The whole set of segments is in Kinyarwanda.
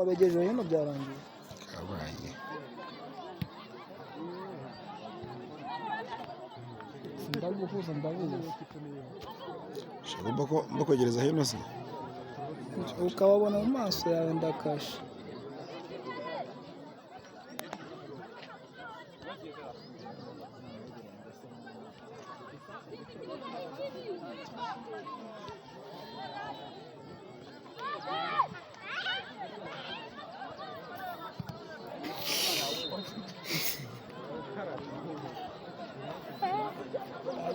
abegeje hino byarangiye kabaye ndagukuza ndabizi shagomba ko mbakwegereza hino se ukababona mu maso yawe ndakashe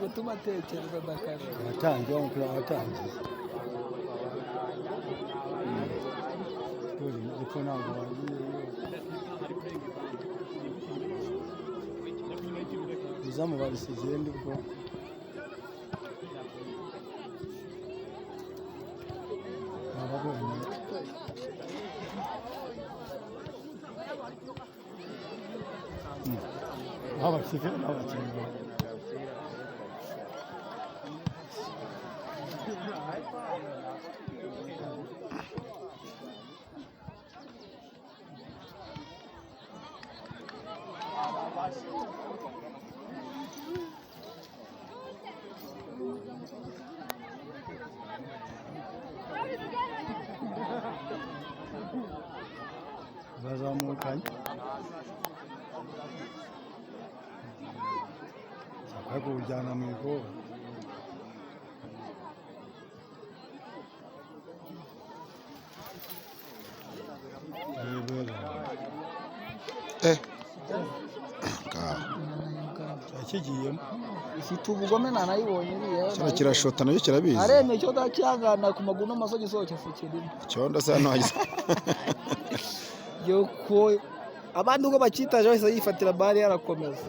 gutuma atekereza ndakashe watangiye umupira watangiye ariko ntabwo wagiye izamu barisigiye ndi bwo ababonye abakinnyi n'abakinnyi bazamukanye sakwiye kuwujyana mu igoro yakigiyemo ifite ubugome ntanayibonye iriya kino kirashota nacyo kirabizi aremye cyo ndakihangana ku maguru n'amasogi isohoke kirimo cyondo se hano hagize yuko abandi ubwo bakitaje wese yifatira bari yarakomeza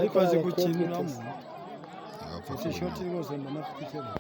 ariko azi gukiniramo afite ishoti rwose mbona afite ikibazo